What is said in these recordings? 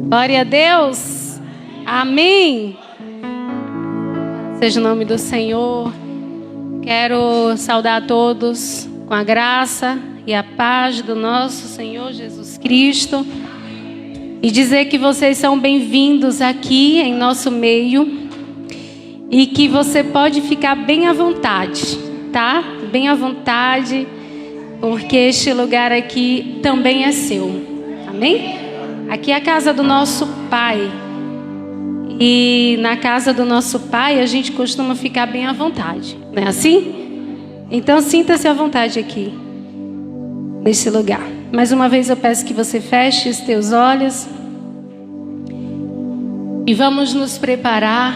Glória a Deus. Amém. Seja o nome do Senhor. Quero saudar a todos com a graça e a paz do nosso Senhor Jesus Cristo. E dizer que vocês são bem-vindos aqui em nosso meio. E que você pode ficar bem à vontade, tá? Bem à vontade, porque este lugar aqui também é seu. Amém? Aqui é a casa do nosso Pai. E na casa do nosso Pai a gente costuma ficar bem à vontade. Não é assim? Então sinta-se à vontade aqui, nesse lugar. Mais uma vez eu peço que você feche os teus olhos. E vamos nos preparar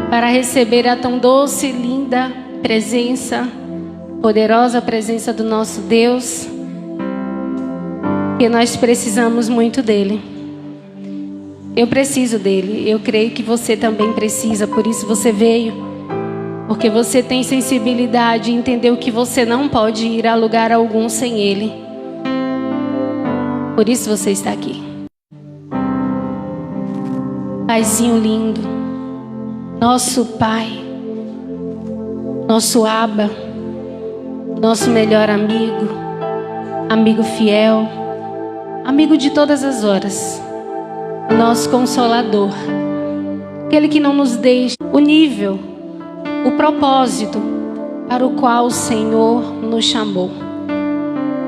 para receber a tão doce e linda presença, poderosa presença do nosso Deus. Que nós precisamos muito dele. Eu preciso dele. Eu creio que você também precisa. Por isso você veio. Porque você tem sensibilidade e entendeu que você não pode ir a lugar algum sem ele. Por isso você está aqui. Paizinho lindo. Nosso Pai. Nosso Abba. Nosso melhor amigo. Amigo fiel. Amigo de todas as horas, nosso Consolador, aquele que não nos deixa, o nível, o propósito para o qual o Senhor nos chamou.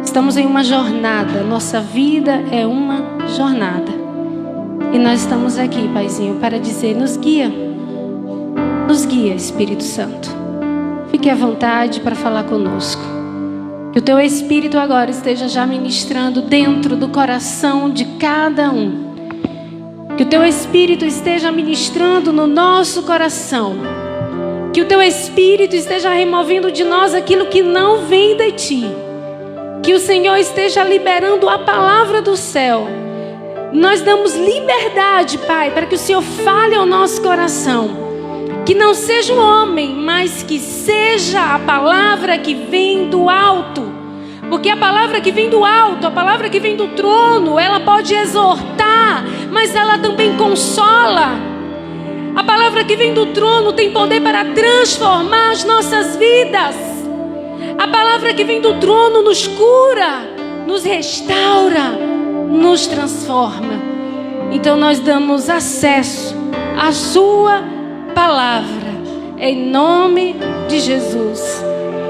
Estamos em uma jornada, nossa vida é uma jornada. E nós estamos aqui, Paizinho, para dizer, nos guia, Espírito Santo. Fique à vontade para falar conosco. Que o teu Espírito agora esteja já ministrando dentro do coração de cada um. Que o teu Espírito esteja ministrando no nosso coração. Que o teu Espírito esteja removendo de nós aquilo que não vem de ti. Que o Senhor esteja liberando a palavra do céu. Nós damos liberdade, Pai, para que o Senhor fale ao nosso coração. Que não seja um homem, mas que seja a palavra que vem do alto. Porque a palavra que vem do alto, a palavra que vem do trono, ela pode exortar, mas ela também consola. A palavra que vem do trono tem poder para transformar as nossas vidas. A palavra que vem do trono nos cura, nos restaura, nos transforma. Então nós damos acesso à sua palavra, em nome de Jesus.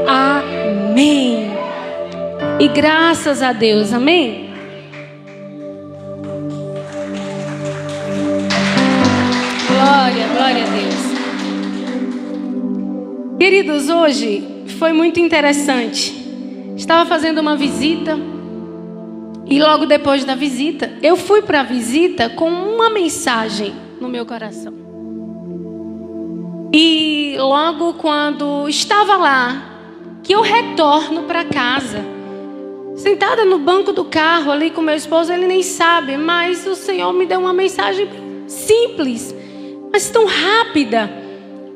Amém. E graças a Deus, amém. Glória a Deus. Queridos, hoje foi muito interessante. Estava fazendo uma visita e logo depois da visita, eu fui para a visita com uma mensagem no meu coração. E logo quando estava lá, que eu retorno para casa, sentada no banco do carro ali com meu esposo, ele nem sabe, mas o Senhor me deu uma mensagem simples, mas tão rápida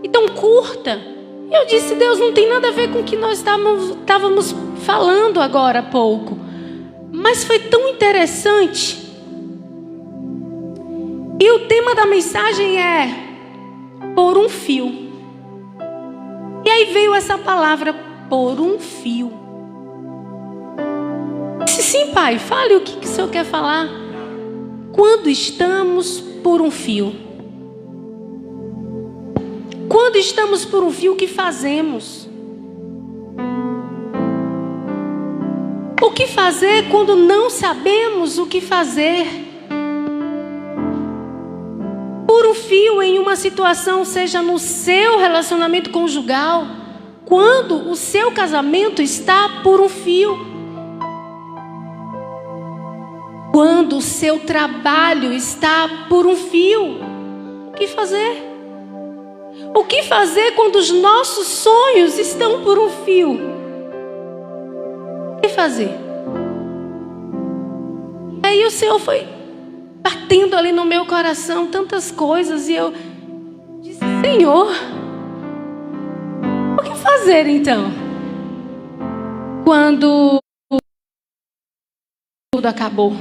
e tão curta. E eu disse, Deus, não tem nada a ver com o que nós estávamos falando agora há pouco. Mas foi tão interessante. E o tema da mensagem é por um fio. E aí veio essa palavra, por um fio. Eu disse, sim, Pai, fale o que o Senhor quer falar. Quando estamos por um fio. Quando estamos por um fio, o que fazemos? O que fazer quando não sabemos o que fazer? Por um fio em uma situação, seja no seu relacionamento conjugal, quando o seu casamento está por um fio, quando o seu trabalho está por um fio, o que fazer? O que fazer quando os nossos sonhos estão por um fio? O que fazer? E aí o Senhor foi batendo ali no meu coração tantas coisas e eu disse, Senhor, o que fazer então? Quando tudo acabou.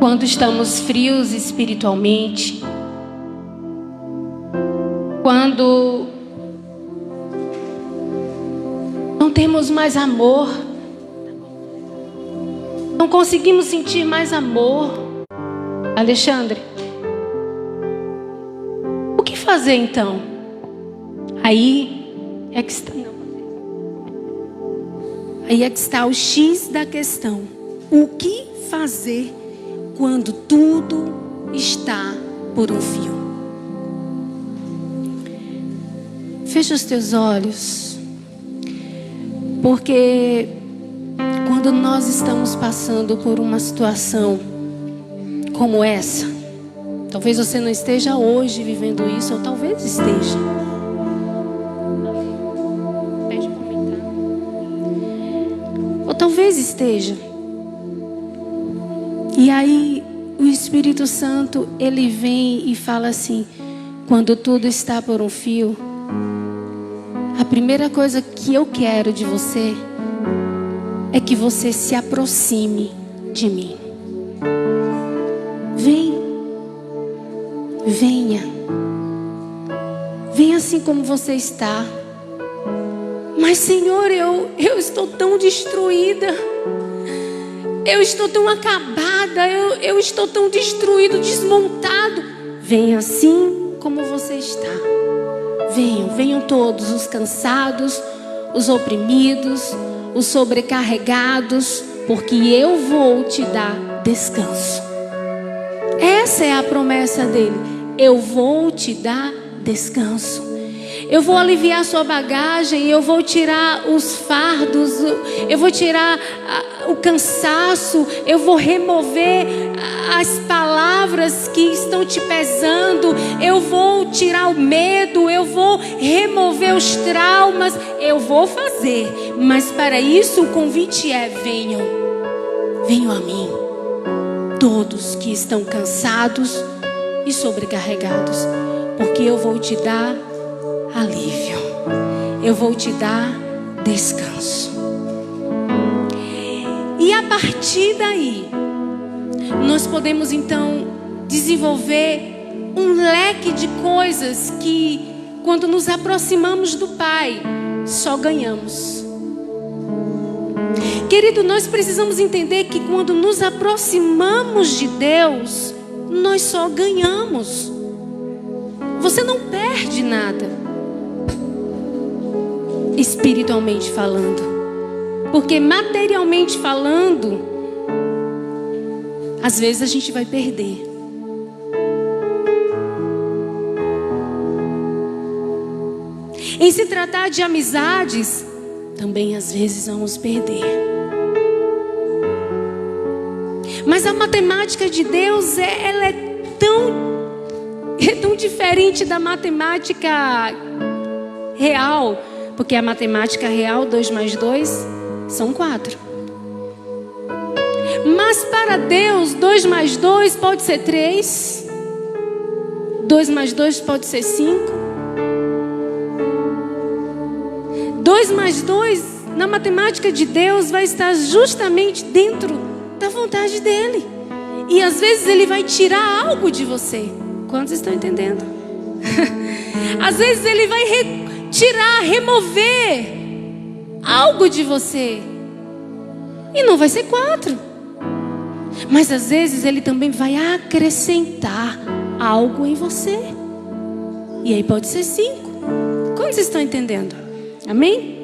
Quando estamos frios espiritualmente. Quando não temos mais amor. Não conseguimos sentir mais amor. Alexandre, o que fazer então? Aí é que está o X da questão. O que fazer quando tudo está por um fio? Fecha os teus olhos. Porque quando nós estamos passando por uma situação como essa, talvez você não esteja hoje vivendo isso, ou talvez esteja. Ou talvez esteja. E aí o Espírito Santo, ele vem e fala assim: quando tudo está por um fio, a primeira coisa que eu quero de você é que você se aproxime de mim. Venha assim como você está. Mas Senhor, eu estou tão destruída. Eu estou tão acabada. Eu estou tão destruído, desmontado. Venha assim como você está. Venham todos os cansados, os oprimidos, os sobrecarregados, porque eu vou te dar descanso. Essa é a promessa dele. Eu vou te dar descanso. Eu vou aliviar sua bagagem, eu vou tirar os fardos, eu vou tirar o cansaço, eu vou remover as palavras que estão te pesando, eu vou tirar o medo, eu vou remover os traumas, eu vou fazer. Mas para isso o convite é: venham a mim, todos que estão cansados e sobrecarregados, porque eu vou te dar alívio, eu vou te dar descanso. E a partir daí, nós podemos então desenvolver um leque de coisas que, quando nos aproximamos do Pai, só ganhamos. Querido, nós precisamos entender que quando nos aproximamos de Deus, nós só ganhamos. Você não perde nada, espiritualmente falando, porque materialmente falando, às vezes a gente vai perder. Em se tratar de amizades, também às vezes vamos perder. Mas a matemática de Deus, ela é tão diferente da matemática real. Porque a matemática real, 2 mais 2, são 4. Mas para Deus, 2 mais 2 pode ser 3. 2 mais 2 pode ser 5. 2 mais 2, na matemática de Deus, vai estar justamente dentro da vontade dEle. E às vezes Ele vai tirar algo de você. Quantos estão entendendo? Às vezes Ele vai remover algo de você. E não vai ser 4. Mas às vezes Ele também vai acrescentar algo em você. E aí pode ser 5. Quantos estão entendendo? Amém?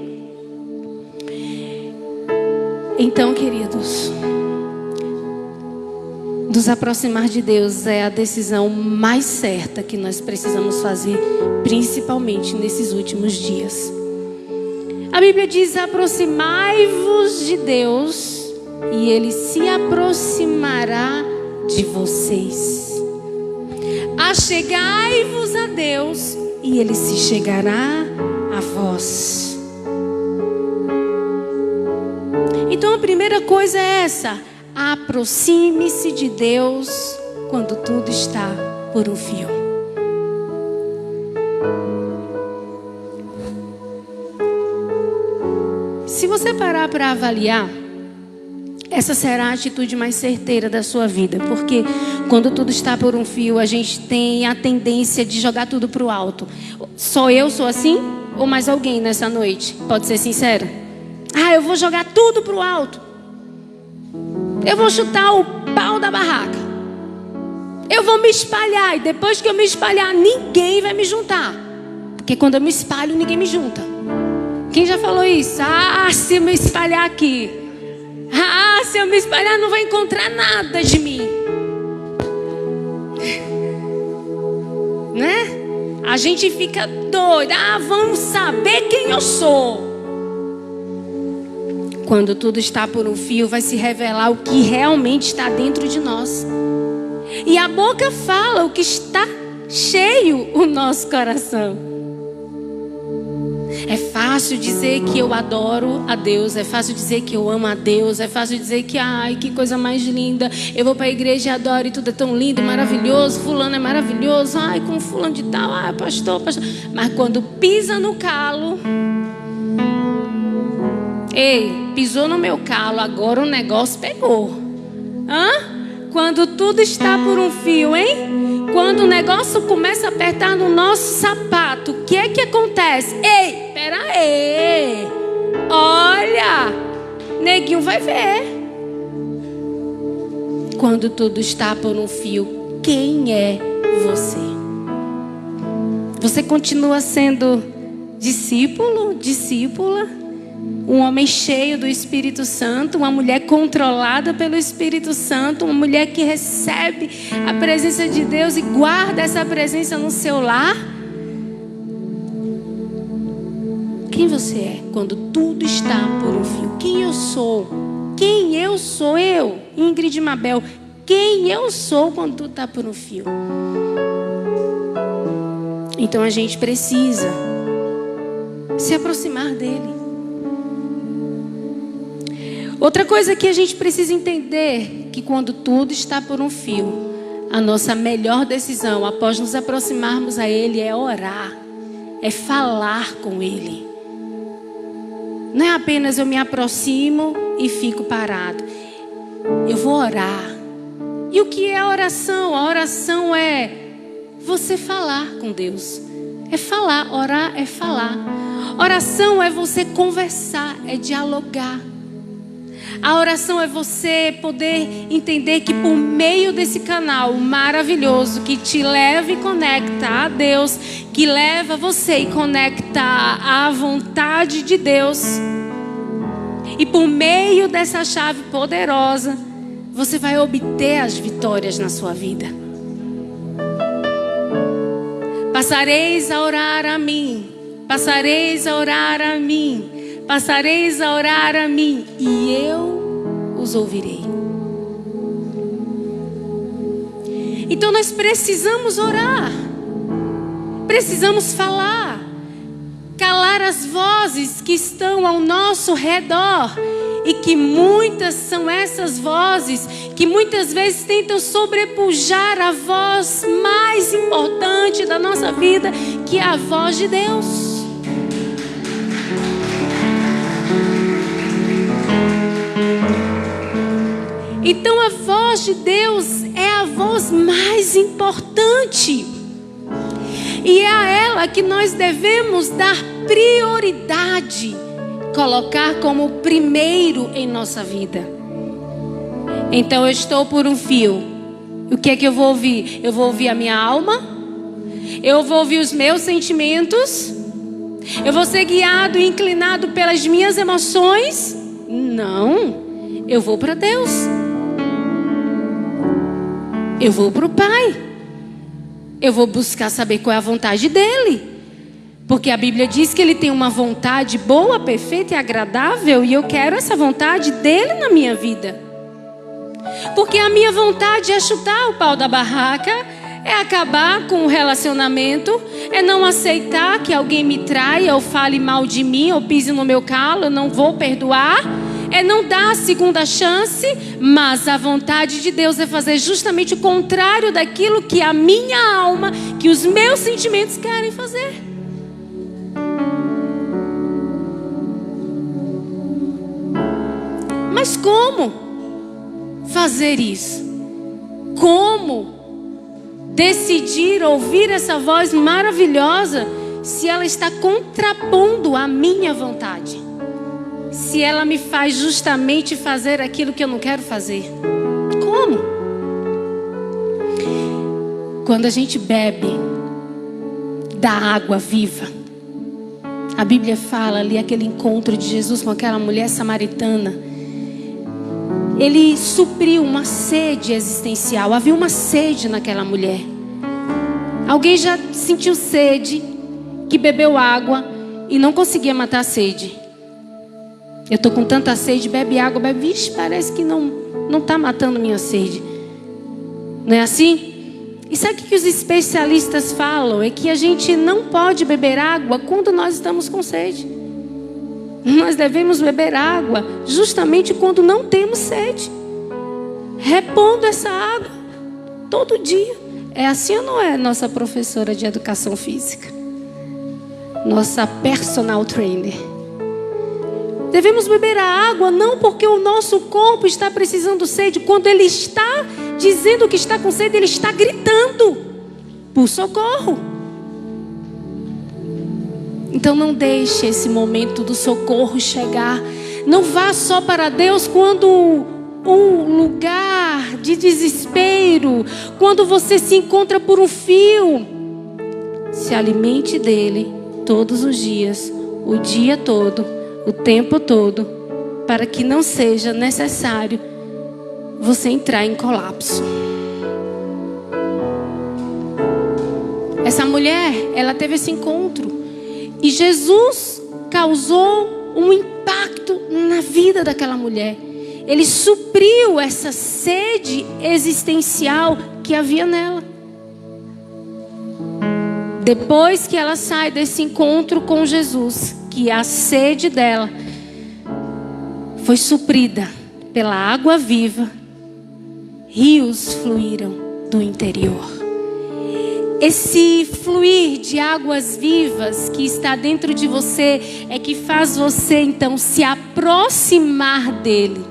Então, queridos, nos aproximar de Deus é a decisão mais certa que nós precisamos fazer, principalmente nesses últimos dias. A Bíblia diz: aproximai-vos de Deus e Ele se aproximará de vocês. Achegai-vos a Deus e Ele se chegará a vós. Então a primeira coisa é essa: aproxime-se de Deus quando tudo está por um fio. Se você parar para avaliar, essa será a atitude mais certeira da sua vida. Porque quando tudo está por um fio, a gente tem a tendência de jogar tudo para o alto. Só eu sou assim? Ou mais alguém nessa noite? Pode ser sincero? Eu vou jogar tudo para o alto. Eu vou chutar o pau da barraca. Eu vou me espalhar. E depois que eu me espalhar, ninguém vai me juntar. Porque quando eu me espalho, ninguém me junta. Quem já falou isso? Se eu me espalhar aqui. Se eu me espalhar, não vai encontrar nada de mim. Né? A gente fica doido. Vamos saber quem eu sou. Quando tudo está por um fio, vai se revelar o que realmente está dentro de nós. E a boca fala o que está cheio o nosso coração. É fácil dizer que eu adoro a Deus. É fácil dizer que eu amo a Deus. É fácil dizer que, que coisa mais linda. Eu vou para a igreja e adoro e tudo é tão lindo, maravilhoso. Fulano é maravilhoso. Com fulano de tal. Pastor. Mas quando pisa no calo... pisou no meu calo, agora o negócio pegou. Quando tudo está por um fio, hein? Quando o negócio começa a apertar no nosso sapato, o que é que acontece? Pera aí. Olha, neguinho vai ver. Quando tudo está por um fio, quem é você? Você continua sendo discípulo, discípula? Um homem cheio do Espírito Santo, uma mulher controlada pelo Espírito Santo, uma mulher que recebe a presença de Deus e guarda essa presença no seu lar. Quem você é quando tudo está por um fio? Quem eu sou? Quem eu sou? Eu, Ingrid Mabel. Quem eu sou quando tudo está por um fio? Então a gente precisa se aproximar dele. Outra coisa que a gente precisa entender, que quando tudo está por um fio, a nossa melhor decisão após nos aproximarmos a Ele é orar, é falar com Ele. Não é apenas eu me aproximo e fico parado. Eu vou orar. E o que é a oração? A oração é você falar com Deus. É falar, orar é falar. Oração é você conversar, é dialogar. A oração é você poder entender que por meio desse canal maravilhoso que te leva e conecta a Deus, que leva você e conecta à vontade de Deus, e por meio dessa chave poderosa, você vai obter as vitórias na sua vida. Passareis a orar a mim, passareis a orar a mim, passareis a orar a mim, e eu os ouvirei. Então nós precisamos orar, precisamos falar, calar as vozes que estão ao nosso redor, e que muitas são essas vozes que muitas vezes tentam sobrepujar a voz mais importante da nossa vida, que é a voz de Deus. Então a voz de Deus é a voz mais importante. E é a ela que nós devemos dar prioridade, colocar como primeiro em nossa vida. Então eu estou por um fio. O que é que eu vou ouvir? Eu vou ouvir a minha alma? Eu vou ouvir os meus sentimentos? Eu vou ser guiado e inclinado pelas minhas emoções? Não. Eu vou para Deus. Eu vou para o Pai. Eu vou buscar saber qual é a vontade dEle. Porque a Bíblia diz que Ele tem uma vontade boa, perfeita e agradável. E eu quero essa vontade dEle na minha vida. Porque a minha vontade é chutar o pau da barraca, é acabar com o relacionamento, é não aceitar que alguém me traia ou fale mal de mim ou pise no meu calo, eu não vou perdoar. É não dar a segunda chance, mas a vontade de Deus é fazer justamente o contrário daquilo que a minha alma, que os meus sentimentos querem fazer. Mas como fazer isso? Como decidir ouvir essa voz maravilhosa se ela está contrapondo a minha vontade? Se ela me faz justamente fazer aquilo que eu não quero fazer? Como? Quando a gente bebe da água viva, a Bíblia fala ali, aquele encontro de Jesus com aquela mulher samaritana, ele supriu uma sede existencial. Havia uma sede naquela mulher. Alguém já sentiu sede, que bebeu água e não conseguia matar a sede? Eu estou com tanta sede, bebe água, bebe, vixe, parece que não está matando minha sede. Não é assim? E sabe o que os especialistas falam? É que a gente não pode beber água quando nós estamos com sede. Nós devemos beber água justamente quando não temos sede, repondo essa água todo dia. É assim ou não é, nossa professora de educação física? Nossa personal trainer. Devemos beber a água não porque o nosso corpo está precisando sede. Quando ele está dizendo que está com sede, ele está gritando por socorro. Então não deixe esse momento do socorro chegar. Não vá só para Deus quando um lugar de desespero, quando você se encontra por um fio. Se alimente dele todos os dias, o dia todo, o tempo todo, para que não seja necessário você entrar em colapso. Essa mulher, ela teve esse encontro e Jesus causou um impacto na vida daquela mulher. Ele supriu essa sede existencial que havia nela. Depois que ela sai desse encontro com Jesus, que a sede dela foi suprida pela água viva, rios fluíram do interior. Esse fluir de águas vivas que está dentro de você é que faz você então se aproximar dele,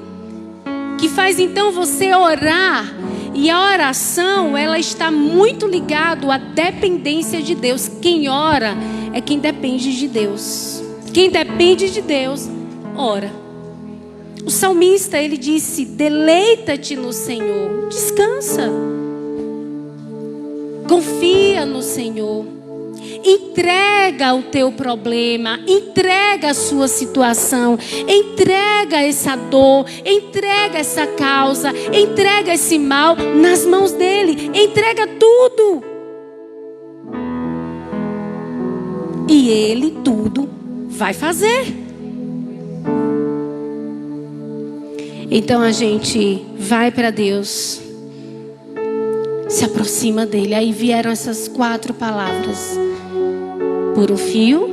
que faz então você orar. E a oração, ela está muito ligada à dependência de Deus. Quem ora é quem depende de Deus. Quem depende de Deus, ora. O salmista, ele disse: deleita-te no Senhor, descansa. Confia no Senhor. Entrega o teu problema, entrega a sua situação, entrega essa dor, entrega essa causa, entrega esse mal nas mãos dele. Entrega tudo. E ele tudo vai fazer. Então a gente vai para Deus, se aproxima dele. Aí vieram essas 4 palavras: por um fio.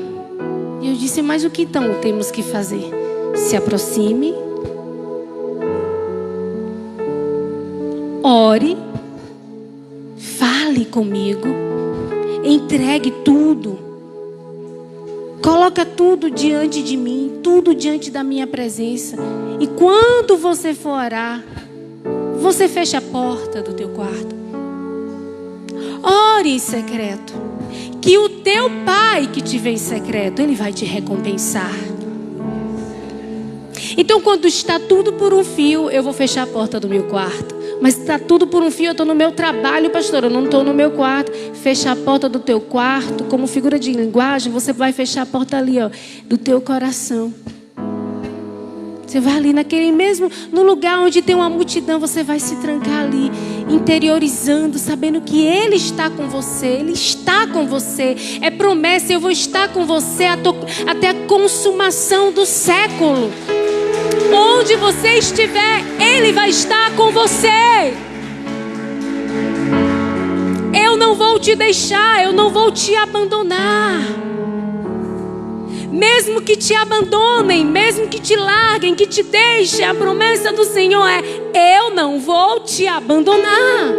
E eu disse: mas o que então temos que fazer? Se aproxime, ore, fale comigo, entregue tudo, coloca tudo diante de mim, tudo diante da minha presença. E quando você for orar, você fecha a porta do teu quarto, ore em secreto, que o teu pai que te vê em secreto, ele vai te recompensar. Então quando está tudo por um fio, eu vou fechar a porta do meu quarto. Mas está tudo por um fio, eu estou no meu trabalho, pastor, eu não estou no meu quarto. Fecha a porta do teu quarto. Como figura de linguagem, você vai fechar a porta ali, ó, do teu coração. Você vai ali naquele mesmo, no lugar onde tem uma multidão, você vai se trancar ali, interiorizando, sabendo que Ele está com você. Ele está com você. É promessa: eu vou estar com você até a consumação do século. Onde você estiver, Ele vai estar com você. Eu não vou te deixar, eu não vou te abandonar. Mesmo que te abandonem, mesmo que te larguem, que te deixem, a promessa do Senhor é: eu não vou te abandonar.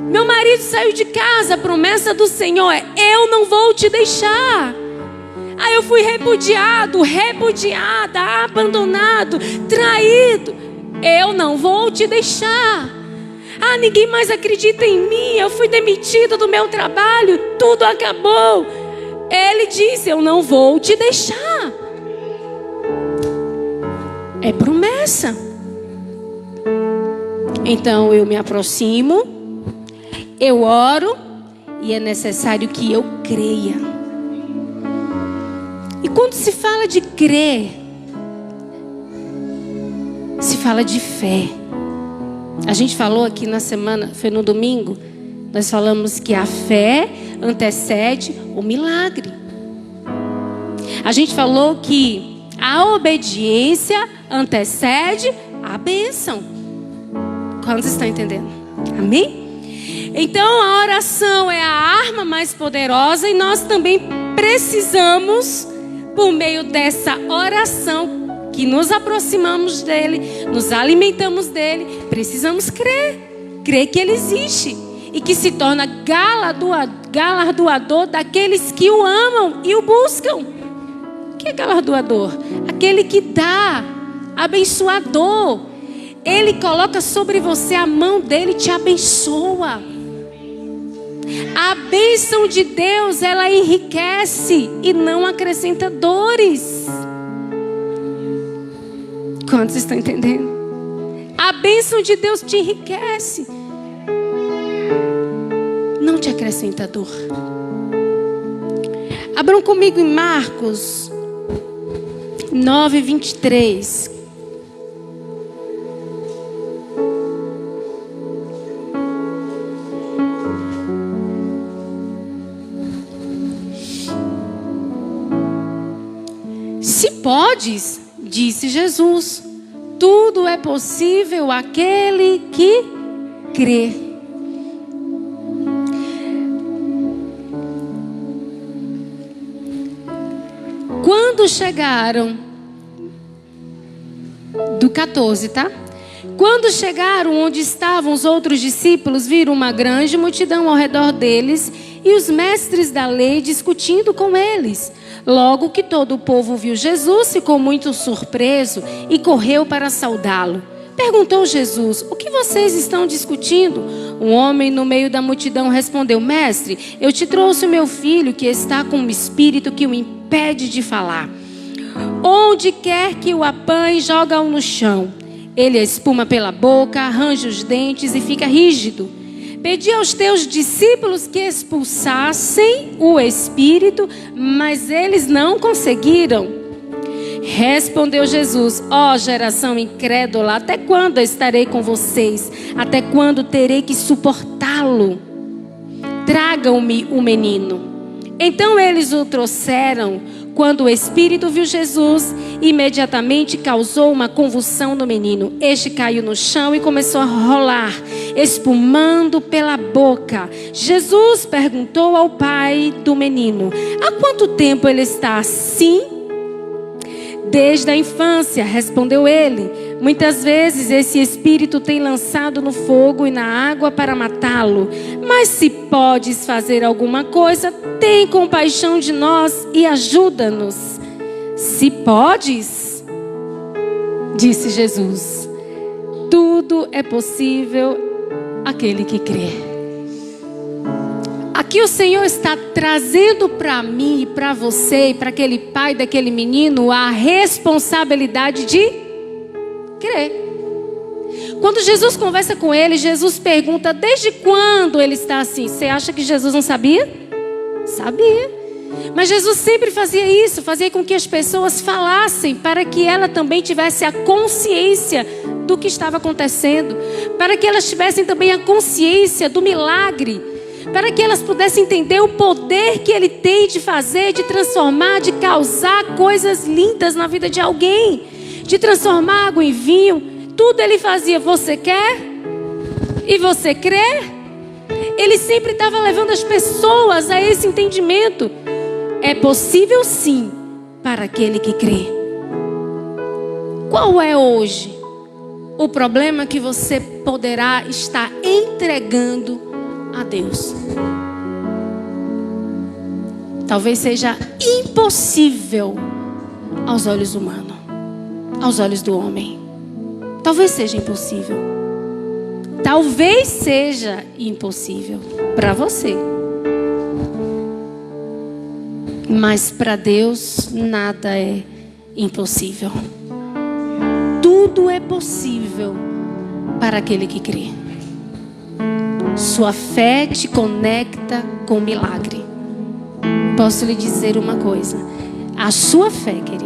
Meu marido saiu de casa, a promessa do Senhor é: eu não vou te deixar. Ah, eu fui repudiado, repudiada, abandonado, traído. Eu não vou te deixar. Ah, ninguém mais acredita em mim. Eu fui demitido do meu trabalho, tudo acabou. Ele disse: eu não vou te deixar. É promessa. Então eu me aproximo, eu oro, e é necessário que eu creia. E quando se fala de crer, se fala de fé. A gente falou aqui na semana, foi no domingo, nós falamos que a fé antecede o milagre. A gente falou que a obediência antecede a bênção. Quantos estão entendendo? Amém? Então a oração é a arma mais poderosa e nós também precisamos, por meio dessa oração, que nos aproximamos dele, nos alimentamos dele, precisamos crer. Crer que ele existe e que se torna galardoador daqueles que o amam e o buscam. O que é galardoador? Aquele que dá, abençoador. Ele coloca sobre você a mão dele e te abençoa. A bênção de Deus, ela enriquece e não acrescenta dores. Quantos estão entendendo? A bênção de Deus te enriquece, não te acrescenta dor. Abram comigo em Marcos 9:23. Se podes, disse Jesus, tudo é possível àquele que crê. Quando chegaram, do 14, tá? Quando chegaram onde estavam os outros discípulos, viram uma grande multidão ao redor deles e os mestres da lei discutindo com eles. Logo que todo o povo viu Jesus, ficou muito surpreso e correu para saudá-lo. Perguntou Jesus: o que vocês estão discutindo? Um homem no meio da multidão respondeu: Mestre, eu te trouxe o meu filho que está com um espírito que o impede de falar. Onde quer que o apanhe, joga-o no chão. Ele espuma pela boca, arranja os dentes e fica rígido. Pedi aos teus discípulos que expulsassem o espírito, mas eles não conseguiram. Respondeu Jesus: ó geração incrédula, até quando estarei com vocês? Até quando terei que suportá-lo? Tragam-me o menino. Então eles o trouxeram. Quando o espírito viu Jesus, imediatamente causou uma convulsão no menino. Este caiu no chão e começou a rolar, espumando pela boca. Jesus perguntou ao pai do menino: há quanto tempo ele está assim? Desde a infância, respondeu ele. Muitas vezes esse espírito tem lançado no fogo e na água para matá-lo. Mas se podes fazer alguma coisa, tem compaixão de nós e ajuda-nos. Se podes, disse Jesus, tudo é possível àquele que crê. Aqui o Senhor está trazendo para mim e para você e para aquele pai daquele menino a responsabilidade de crer. Quando Jesus conversa com ele, Jesus pergunta: desde quando ele está assim? Você acha que Jesus não sabia? Sabia. Mas Jesus sempre fazia isso, fazia com que as pessoas falassem para que ela também tivesse a consciência do que estava acontecendo, para que elas tivessem também a consciência do milagre, para que elas pudessem entender o poder que ele tem de fazer, de transformar, de causar coisas lindas na vida de alguém, de transformar água em vinho. Tudo ele fazia. Você quer? E você crê? Ele sempre estava levando as pessoas a esse entendimento. É possível sim para aquele que crê. Qual é hoje o problema que você poderá estar entregando a Deus? talvez seja impossível aos olhos humanos, aos olhos do homem. Talvez seja impossível. Talvez seja impossível para você. Mas para Deus nada é impossível. Tudo é possível para aquele que crê. Sua fé te conecta com o milagre. Posso lhe dizer uma coisa: a sua fé, querido,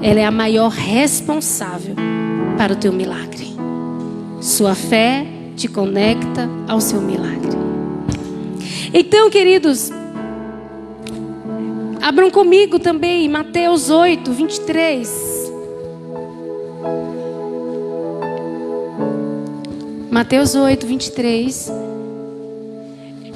ela é a maior responsável para o teu milagre. Sua fé te conecta ao seu milagre. Então, queridos, abram comigo também Mateus 8, 23. Mateus 8, 23.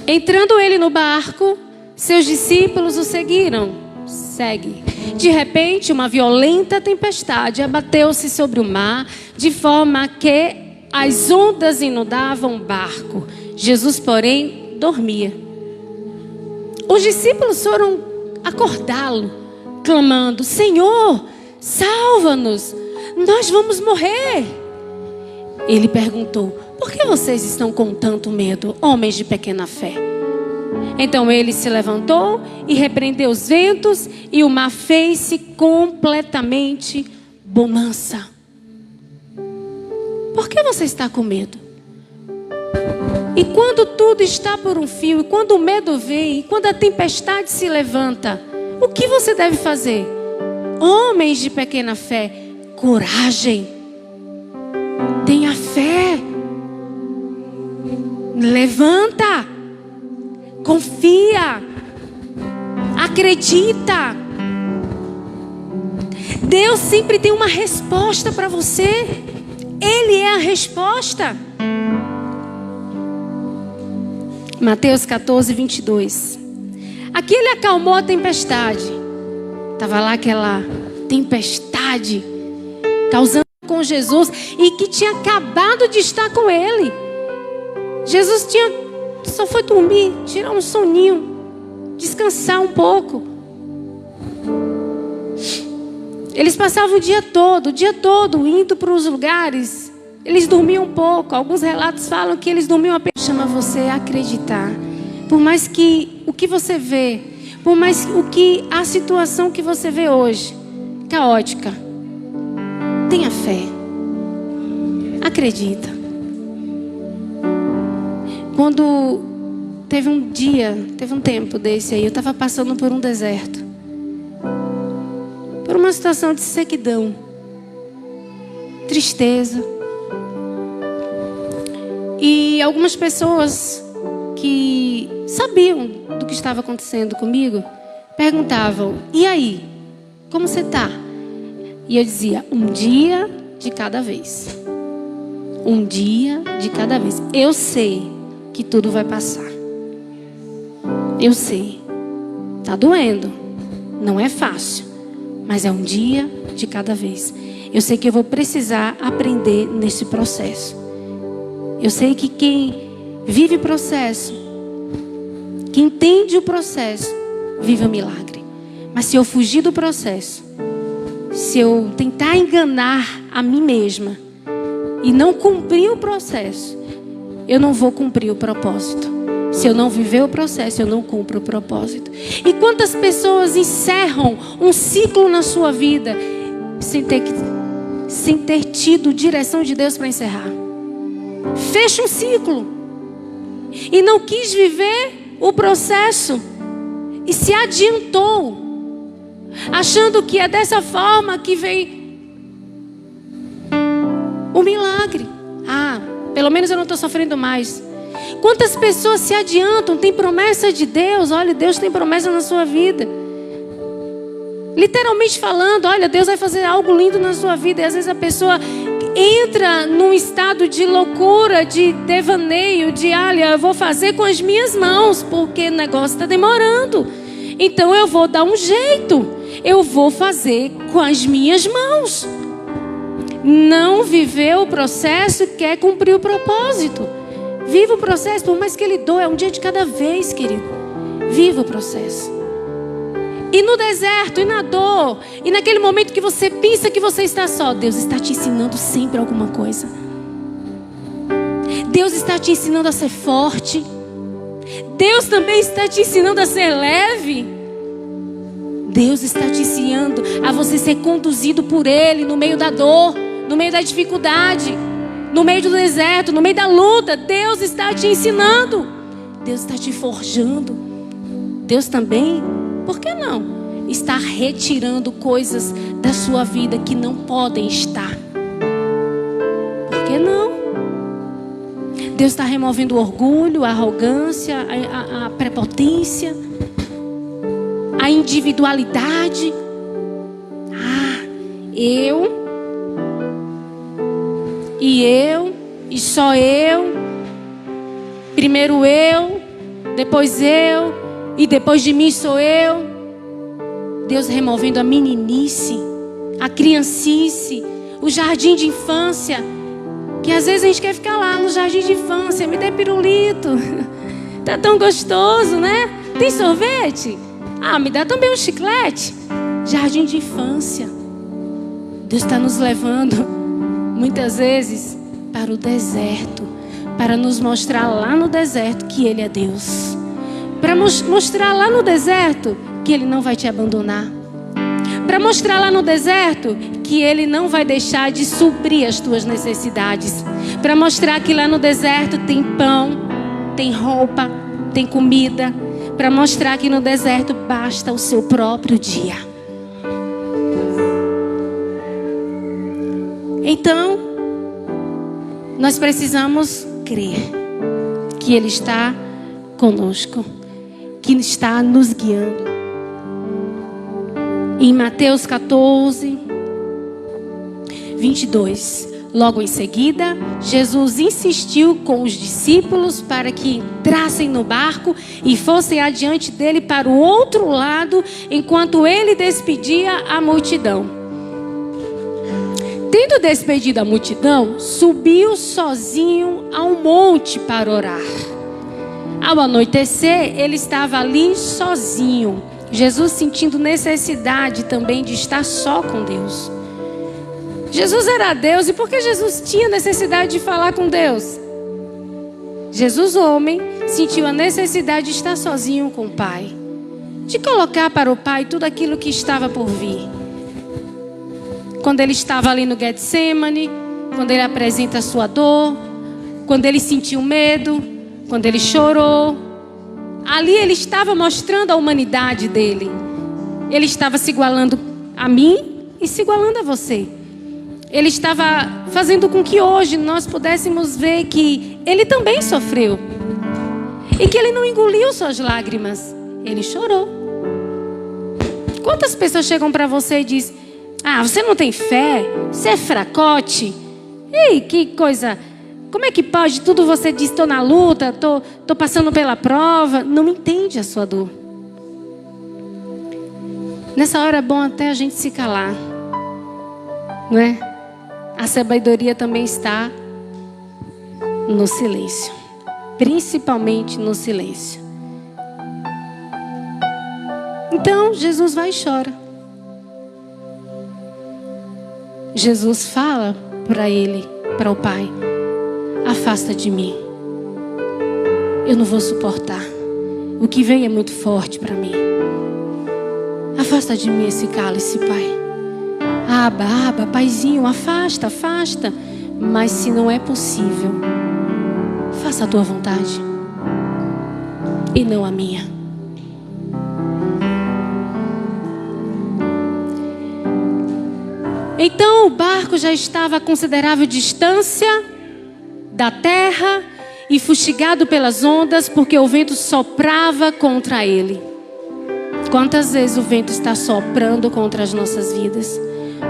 Entrando ele no barco, seus discípulos o seguiram. Segue. De repente, uma violenta tempestade abateu-se sobre o mar, de forma que as ondas inundavam o barco. Jesus, porém, dormia. Os discípulos foram acordá-lo, clamando: Senhor, salva-nos, nós vamos morrer. Ele perguntou: por que vocês estão com tanto medo, homens de pequena fé? Então ele se levantou e repreendeu os ventos, e o mar fez-se completamente bonança. Por que você está com medo? E quando tudo está por um fio, e quando o medo vem, e quando a tempestade se levanta, o que você deve fazer? Homens de pequena fé, coragem. Tenha fé. Levanta. Confia. Acredita. Deus sempre tem uma resposta para você. Ele é a resposta. Mateus 14, 22. Aqui ele acalmou a tempestade. Estava lá aquela tempestade causando com Jesus, e que tinha acabado de estar com ele. Jesus só foi dormir, tirar um soninho, descansar um pouco. Eles passavam o dia todo indo para os lugares. Eles dormiam um pouco. Alguns relatos falam que eles dormiam apenas. Chama você a acreditar. Por mais que o que você vê, por mais a situação que você vê hoje, caótica, tenha fé. Acredita. Quando teve um tempo desse aí, eu estava passando por um deserto, por uma situação de sequidão, tristeza. E algumas pessoas que sabiam do que estava acontecendo comigo perguntavam: e aí, como você está? E eu dizia: um dia de cada vez. Um dia de cada vez. Eu sei que tudo vai passar. Eu sei. Está doendo. Não é fácil. Mas é um dia de cada vez. Eu sei que eu vou precisar aprender nesse processo. Eu sei que quem vive processo, que entende o processo, vive o milagre. Mas se eu fugir do processo, se eu tentar enganar a mim mesma e não cumprir o processo, eu não vou cumprir o propósito. Se eu não viver o processo, eu não cumpro o propósito. E quantas pessoas encerram um ciclo na sua vida sem ter tido direção de Deus para encerrar? Fecha um ciclo e não quis viver o processo e se adiantou, achando que é dessa forma que vem o milagre. Pelo menos eu não estou sofrendo mais. Quantas pessoas se adiantam? Tem promessa de Deus. Olha, Deus tem promessa na sua vida. Literalmente falando, olha, Deus vai fazer algo lindo na sua vida. E às vezes a pessoa entra num estado de loucura, de devaneio, de olha, eu vou fazer com as minhas mãos, porque o negócio está demorando. Então eu vou dar um jeito. Eu vou fazer com as minhas mãos. Não viveu o processo, quer cumprir o propósito. Viva o processo, por mais que ele doa, é um dia de cada vez, querido. Viva o processo. E no deserto, e na dor, e naquele momento que você pensa que você está só, Deus está te ensinando sempre alguma coisa. Deus está te ensinando a ser forte. Deus também está te ensinando a ser leve. Deus está te ensinando a você ser conduzido por Ele no meio da dor, no meio da dificuldade, no meio do deserto, no meio da luta. Deus está te ensinando. Deus está te forjando. Deus também, por que não, está retirando coisas da sua vida que não podem estar. Por que não? Deus está removendo o orgulho, a arrogância, a prepotência, a individualidade. Eu, e só eu, primeiro eu, depois eu, e depois de mim sou eu. Deus removendo a meninice, a criancice, o jardim de infância, que às vezes a gente quer ficar lá no jardim de infância, me dê pirulito, tá tão gostoso, né? Tem sorvete? Me dá também um chiclete. Jardim de infância. Deus está nos levando muitas vezes para o deserto, para nos mostrar lá no deserto que Ele é Deus, para mostrar lá no deserto que Ele não vai te abandonar, para mostrar lá no deserto que Ele não vai deixar de suprir as tuas necessidades, para mostrar que lá no deserto tem pão, tem roupa, tem comida, para mostrar que no deserto basta o seu próprio dia. Então, nós precisamos crer que Ele está conosco, que Ele está nos guiando. Em Mateus 14, 22, logo em seguida, Jesus insistiu com os discípulos para que entrassem no barco e fossem adiante dele para o outro lado, enquanto ele despedia a multidão. Tendo despedido a multidão, subiu sozinho ao monte para orar. Ao anoitecer, ele estava ali sozinho. Jesus sentindo necessidade também de estar só com Deus. Jesus era Deus, e por que Jesus tinha necessidade de falar com Deus? Jesus, homem, sentiu a necessidade de estar sozinho com o Pai, de colocar para o Pai tudo aquilo que estava por vir. Quando ele estava ali no Getsemane, quando ele apresenta a sua dor, quando ele sentiu medo, quando ele chorou, ali ele estava mostrando a humanidade dele. Ele estava se igualando a mim e se igualando a você. Ele estava fazendo com que hoje nós pudéssemos ver que ele também sofreu. E que ele não engoliu suas lágrimas. Ele chorou. Quantas pessoas chegam para você e dizem: você não tem fé? Você é fracote? Ei, que coisa... Como é que pode? Tudo você diz: estou na luta, estou passando pela prova. Não entende a sua dor. Nessa hora é bom até a gente se calar, não é? A sabedoria também está no silêncio, principalmente no silêncio. Então Jesus vai e chora. Jesus fala para ele, para o Pai: afasta de mim, eu não vou suportar. O que vem é muito forte para mim. Afasta de mim esse cálice, Pai. Aba, Paizinho, afasta. Mas se não é possível, faça a tua vontade e não a minha. Então o barco já estava a considerável distância da terra e fustigado pelas ondas, porque o vento soprava contra ele. Quantas vezes o vento está soprando contra as nossas vidas?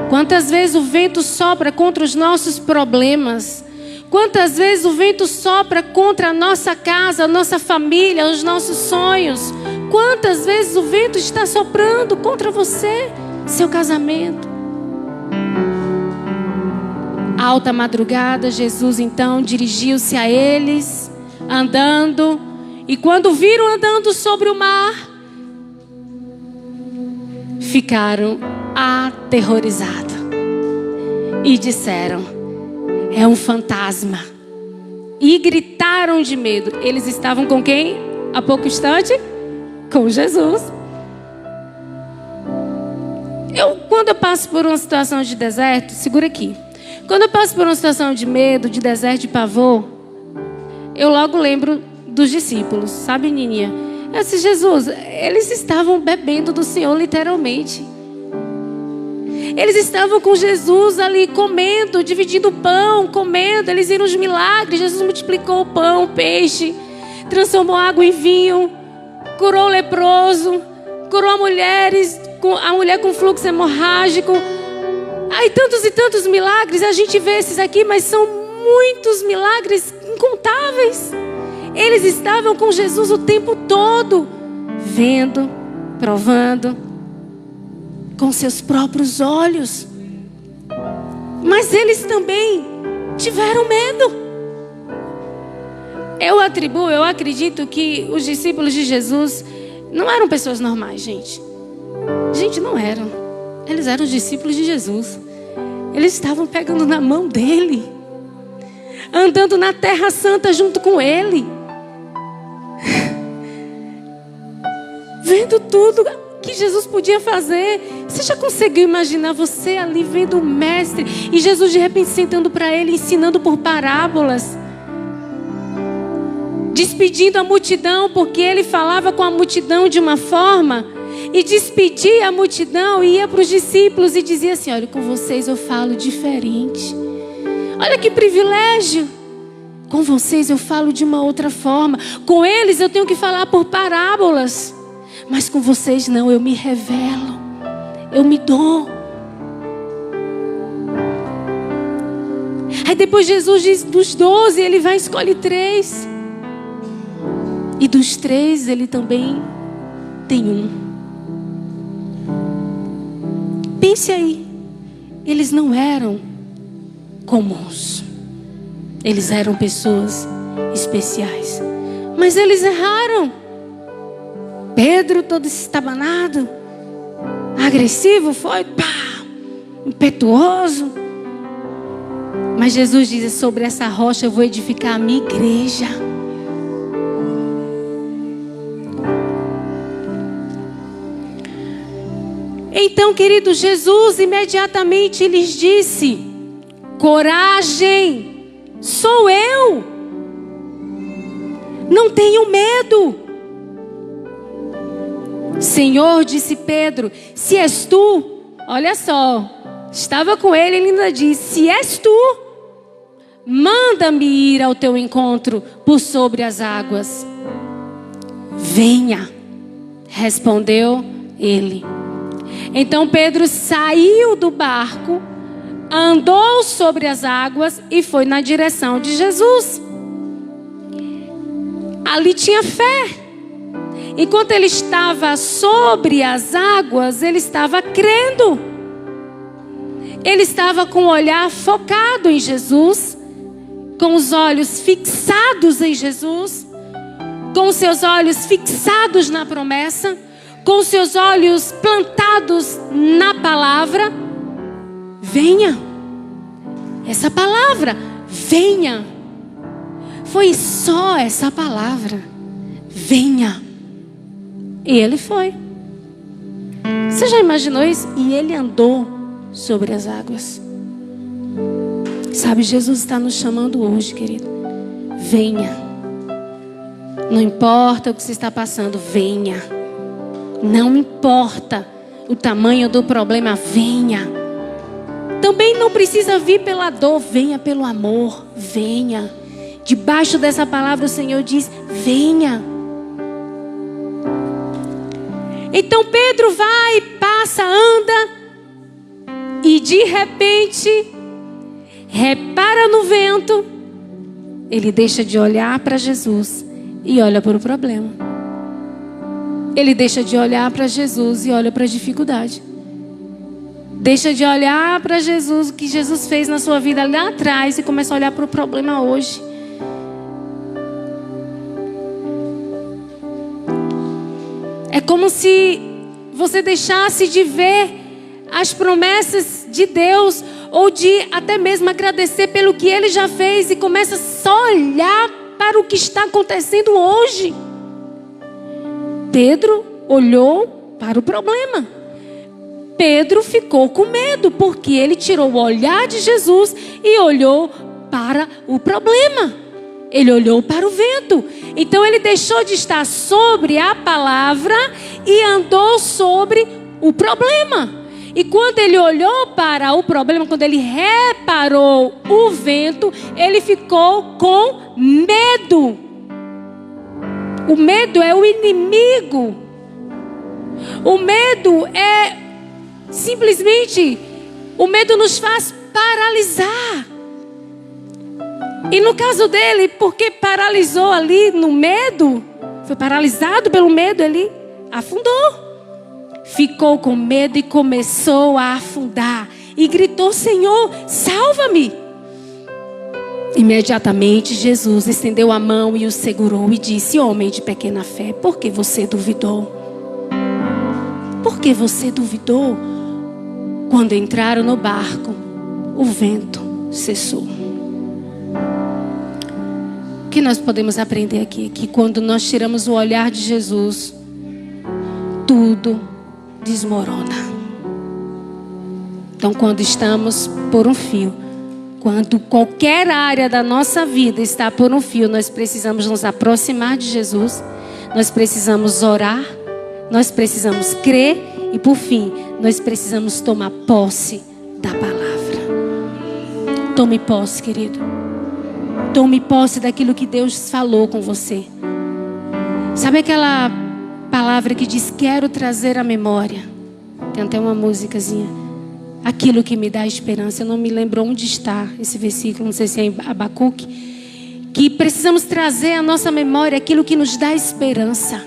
Quantas vezes o vento sopra contra os nossos problemas? Quantas vezes o vento sopra contra a nossa casa, a nossa família, os nossos sonhos? Quantas vezes o vento está soprando contra você, seu casamento? Alta madrugada, Jesus então dirigiu-se a eles, andando. E quando viram andando sobre o mar, ficaram aterrorizados e disseram: é um fantasma. E gritaram de medo. Eles estavam com quem? Há pouco instante? Com Jesus. Quando eu passo por uma situação de deserto, segura aqui. Quando eu passo por uma situação de medo, de deserto, de pavor, eu logo lembro dos discípulos. Sabe, Nininha? Eu disse: Jesus, eles estavam bebendo do Senhor literalmente. Eles estavam com Jesus ali comendo, dividindo o pão, comendo. Eles viram os milagres. Jesus multiplicou o pão, o peixe, transformou água em vinho, curou o leproso, curou a mulher com fluxo hemorrágico. Aí tantos e tantos milagres. A gente vê esses aqui, mas são muitos milagres incontáveis. Eles estavam com Jesus o tempo todo, vendo, provando, com seus próprios olhos. Mas eles também tiveram medo. Eu acredito que os discípulos de Jesus não eram pessoas normais, gente. Gente, não eram. Eles eram os discípulos de Jesus. Eles estavam pegando na mão dele, andando na terra santa junto com ele, vendo tudo que Jesus podia fazer. Você já conseguiu imaginar você ali vendo o mestre e Jesus de repente sentando para ele, ensinando por parábolas, despedindo a multidão, porque ele falava com a multidão de uma forma, e despedia a multidão e ia para os discípulos e dizia assim: olha, com vocês eu falo diferente. Olha que privilégio. Com vocês eu falo de uma outra forma. Com eles eu tenho que falar por parábolas. Mas com vocês não, eu me revelo. Eu me dou. Aí depois Jesus diz: dos 12 ele vai e escolhe 3. E dos 3 ele também tem um. Pense aí. Eles não eram comuns. Eles eram pessoas especiais. Mas eles erraram. Pedro, todo estabanado, agressivo, foi, impetuoso. Mas Jesus diz: sobre essa rocha eu vou edificar a minha igreja. Então, querido, Jesus imediatamente lhes disse: coragem, sou eu. Não tenham medo. Senhor, disse Pedro, se és tu, olha só, estava com ele, ele ainda disse: se és tu, manda-me ir ao teu encontro por sobre as águas. Venha, respondeu ele. Então Pedro saiu do barco, andou sobre as águas e foi na direção de Jesus. Ali tinha fé. Enquanto ele estava sobre as águas, ele estava crendo. Ele estava com o olhar focado em Jesus, com os olhos fixados em Jesus, com os seus olhos fixados na promessa, com os seus olhos plantados na palavra. Venha. Essa palavra, venha. Foi só essa palavra. Venha. E ele foi. Você já imaginou isso? E ele andou sobre as águas. Sabe, Jesus está nos chamando hoje, querido. Venha. Não importa o que você está passando, venha. Não importa o tamanho do problema, venha. Também não precisa vir pela dor, venha pelo amor, venha. Debaixo dessa palavra o Senhor diz: venha. Então Pedro vai, passa, anda, e de repente repara no vento. Ele deixa de olhar para Jesus e olha para o problema. Ele deixa de olhar para Jesus e olha para a dificuldade. Deixa de olhar para Jesus, o que Jesus fez na sua vida lá atrás, e começa a olhar para o problema hoje. É como se você deixasse de ver as promessas de Deus, ou de até mesmo agradecer pelo que Ele já fez, e começa só a olhar para o que está acontecendo hoje. Pedro olhou para o problema. Pedro ficou com medo, porque ele tirou o olhar de Jesus e olhou para o problema. Ele olhou para o vento. Então ele deixou de estar sobre a palavra e andou sobre o problema. E quando ele olhou para o problema, quando ele reparou o vento, ele ficou com medo. O medo é o inimigo. O medo é simplesmente, o medo nos faz paralisar. E no caso dele, porque paralisou ali no medo, foi paralisado pelo medo, ele afundou. Ficou com medo e começou a afundar. E gritou: Senhor, salva-me. Imediatamente Jesus estendeu a mão e o segurou e disse: homem de pequena fé, por que você duvidou? Por que você duvidou? Quando entraram no barco, o vento cessou. O que nós podemos aprender aqui? Que quando nós tiramos o olhar de Jesus, tudo desmorona. Então, quando estamos por um fio, quando qualquer área da nossa vida está por um fio, nós precisamos nos aproximar de Jesus, nós precisamos orar, nós precisamos crer e, por fim, nós precisamos tomar posse da palavra. Tome posse, querido. Tome posse daquilo que Deus falou com você. Sabe aquela palavra que diz: quero trazer à memória? Tem até uma musicazinha. Aquilo que me dá esperança. Eu não me lembro onde está esse versículo, não sei se é em Abacuque. Que precisamos trazer à nossa memória aquilo que nos dá esperança.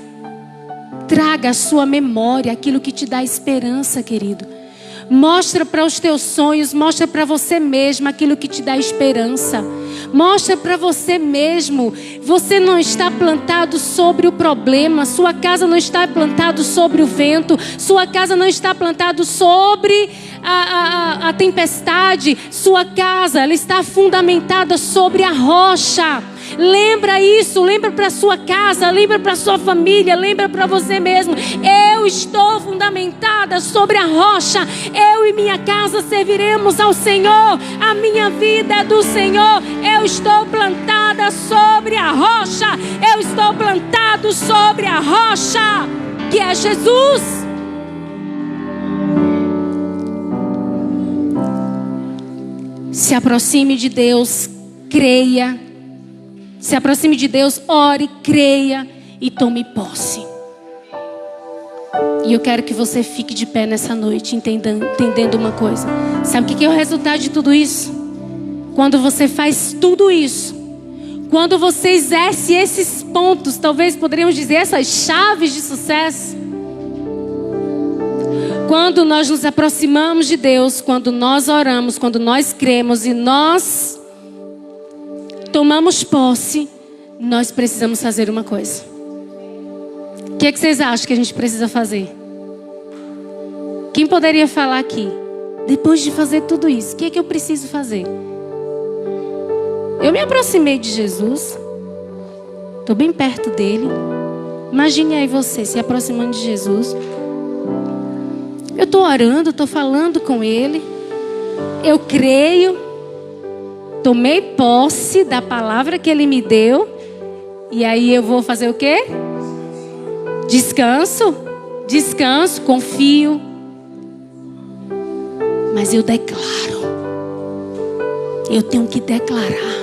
Traga à sua memória aquilo que te dá esperança, querido. Mostra para os teus sonhos, mostra para você mesmo aquilo que te dá esperança. Mostra para você mesmo. Você não está plantado sobre o problema. Sua casa não está plantada sobre o vento. Sua casa não está plantada sobre a tempestade. Sua casa, ela está fundamentada sobre a rocha. Lembra isso, lembra para sua casa, lembra para sua família, lembra para você mesmo. Eu estou fundamentada sobre a rocha. Eu e minha casa serviremos ao Senhor. A minha vida é do Senhor. Eu estou plantada sobre a rocha. Eu estou plantado sobre a rocha, que é Jesus. Se aproxime de Deus, creia. Se aproxime de Deus, ore, creia e tome posse. E eu quero que você fique de pé nessa noite, entendendo uma coisa. Sabe o que é o resultado de tudo isso? Quando você faz tudo isso, quando você exerce esses pontos, talvez poderíamos dizer essas chaves de sucesso. Quando nós nos aproximamos de Deus, quando nós oramos, quando nós cremos e nós tomamos posse, nós precisamos fazer uma coisa. O que é que vocês acham que a gente precisa fazer? Quem poderia falar aqui? Depois de fazer tudo isso, o que é que eu preciso fazer? Eu me aproximei de Jesus. Estou bem perto dele. Imagine aí você se aproximando de Jesus. Eu estou orando, estou falando com ele. Eu creio. Tomei posse da palavra que ele me deu. E aí eu vou fazer o quê? Descanso, confio. Mas eu declaro. Eu tenho que declarar.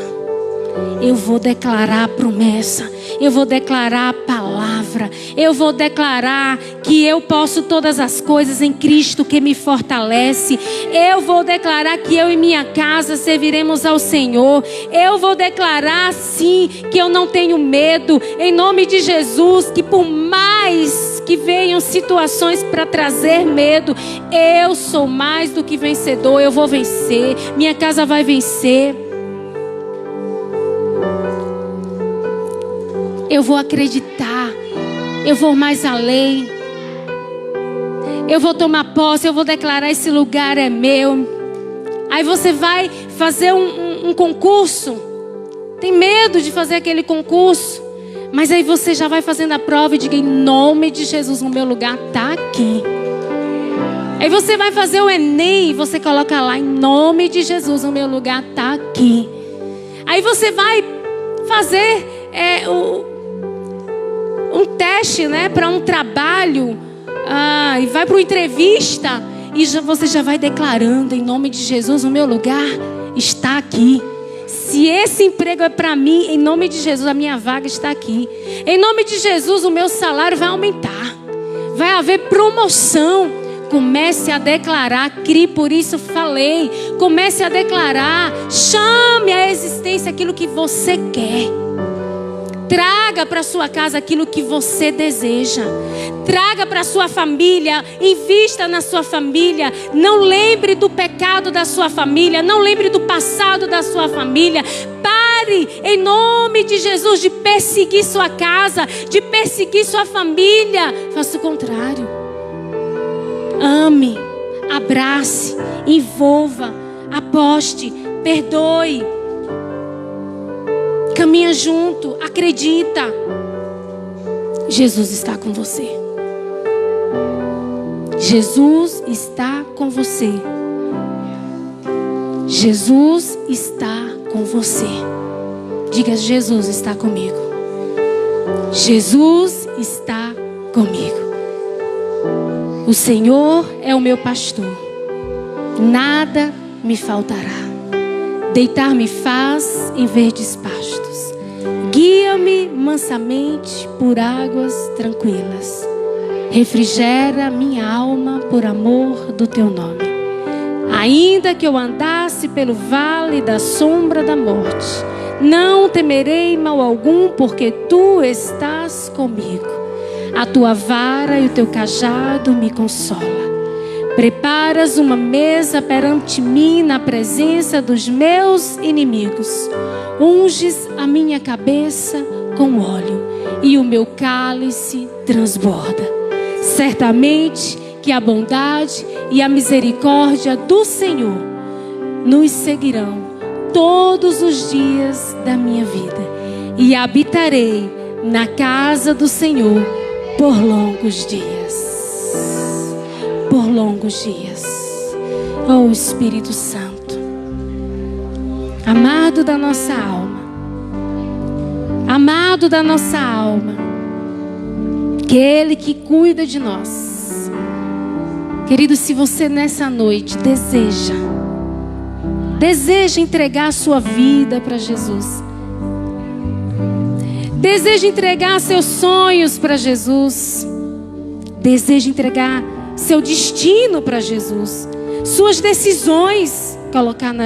Eu vou declarar a promessa. Eu vou declarar a palavra. Eu vou declarar que eu posso todas as coisas em Cristo que me fortalece. Eu vou declarar que eu e minha casa serviremos ao Senhor. Eu vou declarar sim que eu não tenho medo. Em nome de Jesus, que por mais que venham situações para trazer medo, eu sou mais do que vencedor. Eu vou vencer. Minha casa vai vencer. Eu vou acreditar. Eu vou mais além. Eu vou tomar posse, eu vou declarar: esse lugar é meu. Aí você vai fazer um concurso. Tem medo de fazer aquele concurso. Mas aí você já vai fazendo a prova e diga: em nome de Jesus, o meu lugar está aqui. Aí você vai fazer o Enem e você coloca lá: em nome de Jesus, o meu lugar está aqui. Aí você vai fazer um teste, né, para um trabalho. E vai para uma entrevista. E você já vai declarando: em nome de Jesus, o meu lugar está aqui. Se esse emprego é para mim, em nome de Jesus, a minha vaga está aqui. Em nome de Jesus, o meu salário vai aumentar. Vai haver promoção. Comece a declarar, crie, por isso falei. Comece a declarar, chame à existência aquilo que você quer. Traga para sua casa aquilo que você deseja. Traga para sua família, invista na sua família. Não lembre do pecado da sua família, não lembre do passado da sua família. Pare, em nome de Jesus, de perseguir sua casa, de perseguir sua família. Faça o contrário. Ame, abrace, envolva, aposte, perdoe. Caminha junto, acredita. Jesus está com você. Jesus está com você. Jesus está com você. Diga: Jesus está comigo. Jesus está comigo. O Senhor é o meu pastor. Nada me faltará. Deitar-me faz em verdes pastos. Guia-me mansamente por águas tranquilas. Refrigera minha alma por amor do teu nome. Ainda que eu andasse pelo vale da sombra da morte, não temerei mal algum, porque tu estás comigo. A tua vara e o teu cajado me consolam. Preparas uma mesa perante mim na presença dos meus inimigos. Unges a minha cabeça com óleo e o meu cálice transborda. Certamente que a bondade e a misericórdia do Senhor nos seguirão todos os dias da minha vida. E habitarei na casa do Senhor por longos dias. Por longos dias. Oh Espírito Santo, amado da nossa alma, amado da nossa alma, aquele que cuida de nós. Querido, se você nessa noite deseja entregar a sua vida para Jesus, deseja entregar seus sonhos para Jesus, deseja entregar seu destino para Jesus, suas decisões colocar na